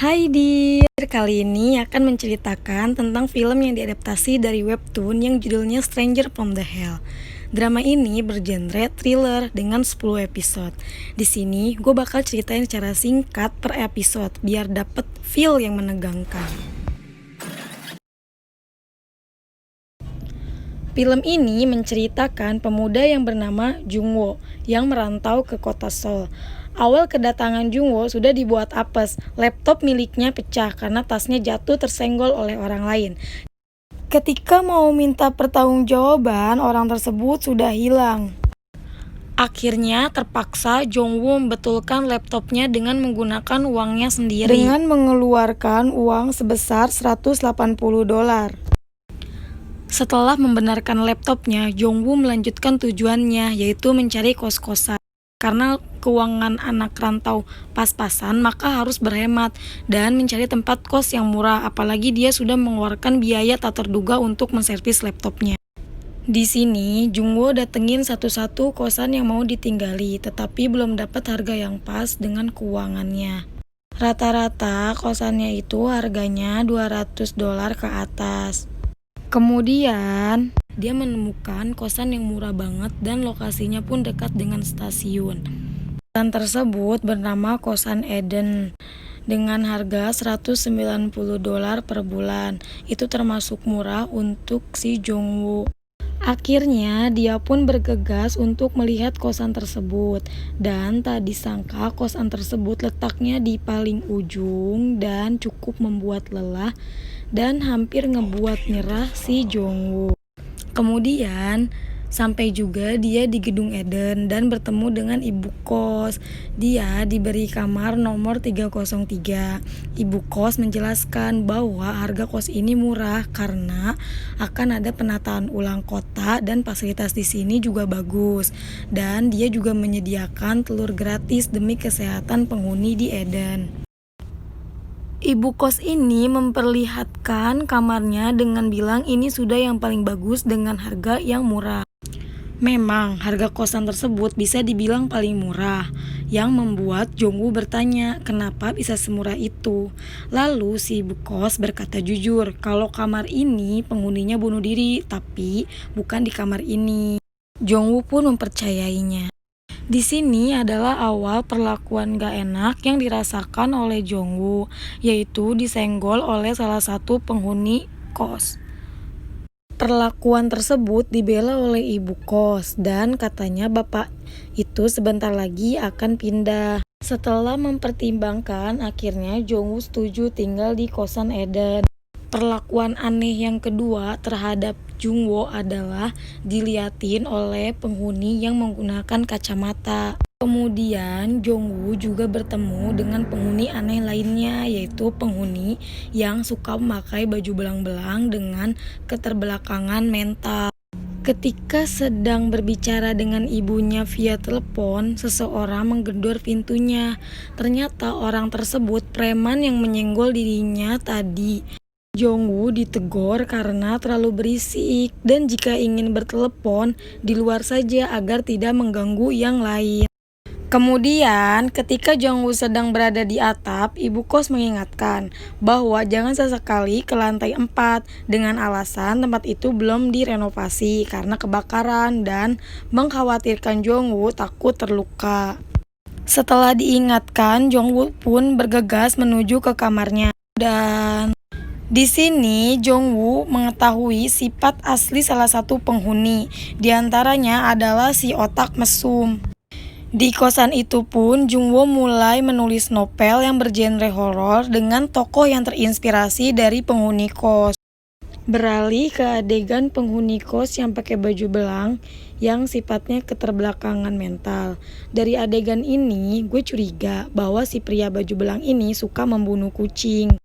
Hai Dir, kali ini akan menceritakan tentang film yang diadaptasi dari webtoon yang judulnya Stranger from the Hell. Drama ini bergenre thriller dengan 10 episode. Di sini gue bakal ceritain secara singkat per episode biar dapet feel yang menegangkan. Film ini menceritakan pemuda yang bernama Jungwoo yang merantau ke kota Seoul. Awal kedatangan Jungwoo sudah dibuat apes, laptop miliknya pecah karena tasnya jatuh tersenggol oleh orang lain. Ketika mau minta pertanggungjawaban, orang tersebut sudah hilang. Akhirnya terpaksa Jungwoo membetulkan laptopnya dengan menggunakan uangnya sendiri. Dengan mengeluarkan uang sebesar $180. Setelah membenarkan laptopnya, Jungwoo melanjutkan tujuannya, yaitu mencari kos-kosan. Karena keuangan anak rantau pas-pasan, maka harus berhemat dan mencari tempat kos yang murah, apalagi dia sudah mengeluarkan biaya tak terduga untuk menservis laptopnya. Di sini, Jungwoo datengin satu-satu kosan yang mau ditinggali, tetapi belum dapat harga yang pas dengan keuangannya. Rata-rata kosannya itu harganya $200 ke atas. Kemudian, dia menemukan kosan yang murah banget dan lokasinya pun dekat dengan stasiun. Kosan tersebut bernama Kosan Eden dengan harga $190 per bulan. Itu termasuk murah untuk si Jungwoo. Akhirnya, dia pun bergegas untuk melihat kosan tersebut. Dan tak disangka kosan tersebut letaknya di paling ujung dan cukup membuat lelah dan hampir ngebuat nyerah si Jungwoo. Kemudian sampai juga dia di gedung Eden dan bertemu dengan ibu kos. Dia diberi kamar nomor 303. Ibu kos menjelaskan bahwa harga kos ini murah karena akan ada penataan ulang kota dan fasilitas di sini juga bagus. Dan dia juga menyediakan telur gratis demi kesehatan penghuni di Eden. Ibu kos ini memperlihatkan kamarnya dengan bilang ini sudah yang paling bagus dengan harga yang murah. Memang harga kosan tersebut bisa dibilang paling murah, yang membuat Jungwoo bertanya kenapa bisa semurah itu. Lalu si ibu kos berkata jujur kalau kamar ini penghuninya bunuh diri, tapi bukan di kamar ini. Jungwoo pun mempercayainya. Di sini adalah awal perlakuan gak enak yang dirasakan oleh Jungwoo, yaitu disenggol oleh salah satu penghuni kos. Perlakuan tersebut dibela oleh ibu kos dan katanya bapak itu sebentar lagi akan pindah. Setelah mempertimbangkan, akhirnya Jungwoo setuju tinggal di kosan Eden. Perlakuan aneh yang kedua terhadap Jungwoo adalah diliatin oleh penghuni yang menggunakan kacamata. Kemudian Jungwoo juga bertemu dengan penghuni aneh lainnya, yaitu penghuni yang suka memakai baju belang-belang dengan keterbelakangan mental. Ketika sedang berbicara dengan ibunya via telepon, seseorang menggedor pintunya. Ternyata orang tersebut preman yang menyenggol dirinya tadi. Jungwoo ditegur karena terlalu berisik dan jika ingin bertelepon di luar saja agar tidak mengganggu yang lain. Kemudian ketika Jungwoo sedang berada di atap, ibu kos mengingatkan bahwa jangan sesekali ke lantai 4 dengan alasan tempat itu belum direnovasi karena kebakaran dan mengkhawatirkan Jungwoo takut terluka. Setelah diingatkan, Jungwoo pun bergegas menuju ke kamarnya dan di sini Jungwoo mengetahui sifat asli salah satu penghuni, di antaranya adalah si otak mesum. Di kosan itu pun Jungwoo mulai menulis novel yang bergenre horor dengan tokoh yang terinspirasi dari penghuni kos. Beralih ke adegan penghuni kos yang pakai baju belang yang sifatnya keterbelakangan mental. Dari adegan ini gue curiga bahwa si pria baju belang ini suka membunuh kucing.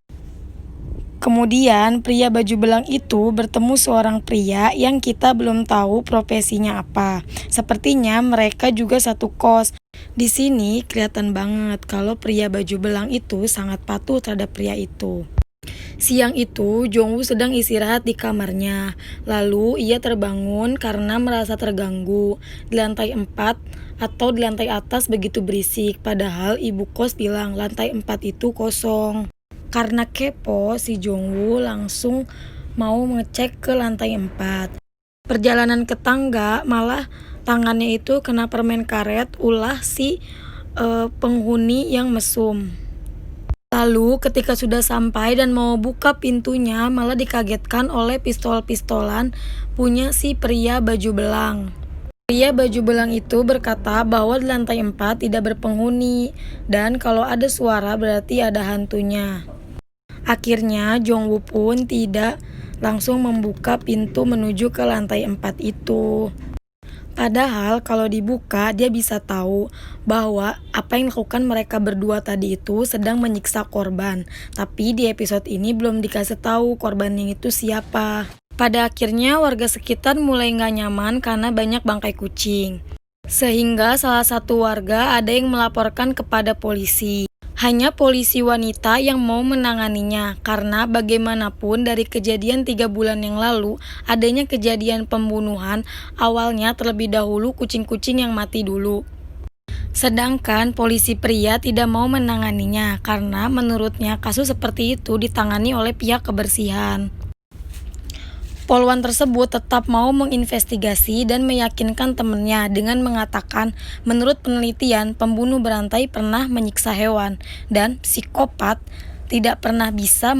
Kemudian pria baju belang itu bertemu seorang pria yang kita belum tahu profesinya apa. Sepertinya mereka juga satu kos. Di sini kelihatan banget kalau pria baju belang itu sangat patuh terhadap pria itu. Siang itu Jungwoo sedang istirahat di kamarnya. Lalu ia terbangun karena merasa terganggu. Di lantai 4 atau di lantai atas begitu berisik. Padahal ibu kos bilang lantai 4 itu kosong. Karena kepo, si Jongwoo langsung mau ngecek ke lantai 4. Perjalanan ke tangga, malah tangannya itu kena permen karet ulah si penghuni yang mesum. Lalu ketika sudah sampai dan mau buka pintunya, malah dikagetkan oleh pistol-pistolan punya si pria baju belang. Pria baju belang itu berkata bahwa di lantai 4 tidak berpenghuni, dan kalau ada suara berarti ada hantunya. Akhirnya Jongwoo pun tidak langsung membuka pintu menuju ke lantai 4 itu. Padahal kalau dibuka dia bisa tahu bahwa apa yang dilakukan mereka berdua tadi itu sedang menyiksa korban. Tapi di episode ini belum dikasih tahu korbannya itu siapa. Pada akhirnya warga sekitar mulai gak nyaman karena banyak bangkai kucing. Sehingga salah satu warga ada yang melaporkan kepada polisi. Hanya polisi wanita yang mau menanganinya, karena bagaimanapun dari kejadian 3 bulan yang lalu, adanya kejadian pembunuhan, awalnya terlebih dahulu kucing-kucing yang mati dulu. Sedangkan polisi pria tidak mau menanganinya, karena menurutnya kasus seperti itu ditangani oleh pihak kebersihan. Polwan tersebut tetap mau menginvestigasi dan meyakinkan temannya dengan mengatakan menurut penelitian pembunuh berantai pernah menyiksa hewan dan psikopat tidak pernah bisa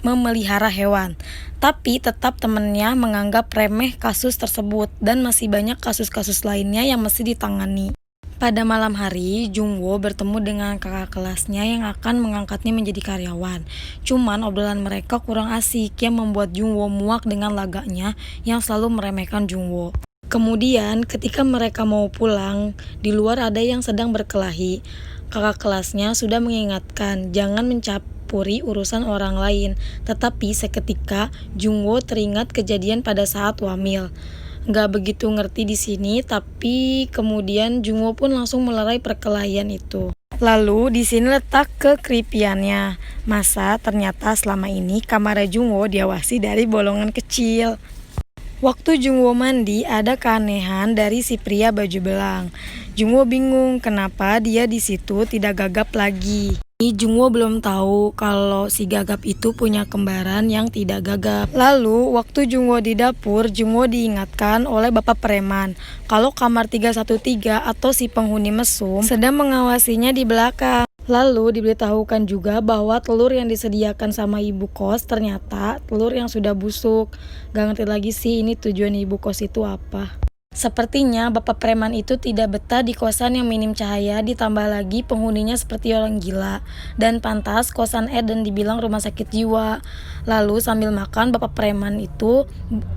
memelihara hewan. Tapi tetap temannya menganggap remeh kasus tersebut dan masih banyak kasus-kasus lainnya yang mesti ditangani. Pada malam hari, Jongwoo bertemu dengan kakak kelasnya yang akan mengangkatnya menjadi karyawan. Cuman obrolan mereka kurang asik yang membuat Jongwoo muak dengan lagaknya yang selalu meremehkan Jongwoo. Kemudian ketika mereka mau pulang, di luar ada yang sedang berkelahi. Kakak kelasnya sudah mengingatkan jangan mencampuri urusan orang lain. Tetapi seketika Jongwoo teringat kejadian pada saat hamil. Nggak begitu ngerti di sini, tapi kemudian Jongwoo pun langsung melerai perkelahian itu. Lalu di sini letak kekripiannya. Masa ternyata selama ini kamar Jongwoo diawasi dari bolongan kecil. Waktu Jongwoo mandi ada keanehan dari si pria baju belang. Jongwoo bingung kenapa dia di situ tidak gagap lagi. Jongwoo belum tahu kalau si Gagap itu punya kembaran yang tidak gagap. Lalu waktu Jongwoo di dapur, Jongwoo diingatkan oleh bapak preman kalau kamar 313 atau si penghuni mesum sedang mengawasinya di belakang. Lalu diberitahukan juga bahwa telur yang disediakan sama ibu kos ternyata telur yang sudah busuk. Gak ngerti lagi sih ini tujuan ibu kos itu apa. Sepertinya bapak preman itu tidak betah di kosan yang minim cahaya, ditambah lagi penghuninya seperti orang gila. Dan pantas kosan Eden dibilang rumah sakit jiwa. Lalu sambil makan bapak preman itu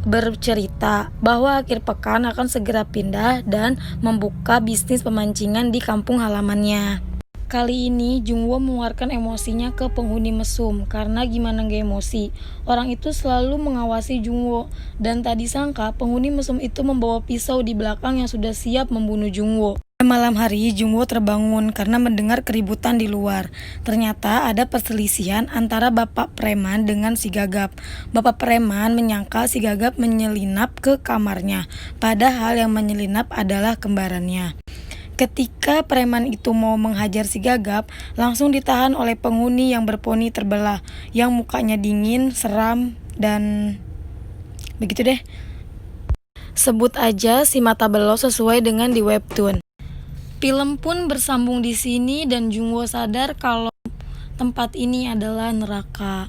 bercerita bahwa akhir pekan akan segera pindah dan membuka bisnis pemancingan di kampung halamannya. Kali ini Jongwoo mengeluarkan emosinya ke penghuni mesum karena gimana gak emosi. Orang itu selalu mengawasi Jongwoo dan tak disangka penghuni mesum itu membawa pisau di belakang yang sudah siap membunuh Jongwoo. Malam hari Jongwoo terbangun karena mendengar keributan di luar. Ternyata ada perselisihan antara bapak preman dengan si Gagap. Bapak preman menyangka si Gagap menyelinap ke kamarnya, padahal yang menyelinap adalah kembarannya. Ketika preman itu mau menghajar si Gagap, langsung ditahan oleh penghuni yang berponi terbelah, yang mukanya dingin, seram, dan begitu deh. Sebut aja si mata belo sesuai dengan di webtoon. Film pun bersambung di sini dan Jongwoo sadar kalau tempat ini adalah neraka.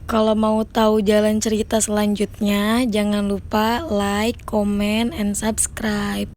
Kalau mau tahu jalan cerita selanjutnya, jangan lupa like, comment, and subscribe.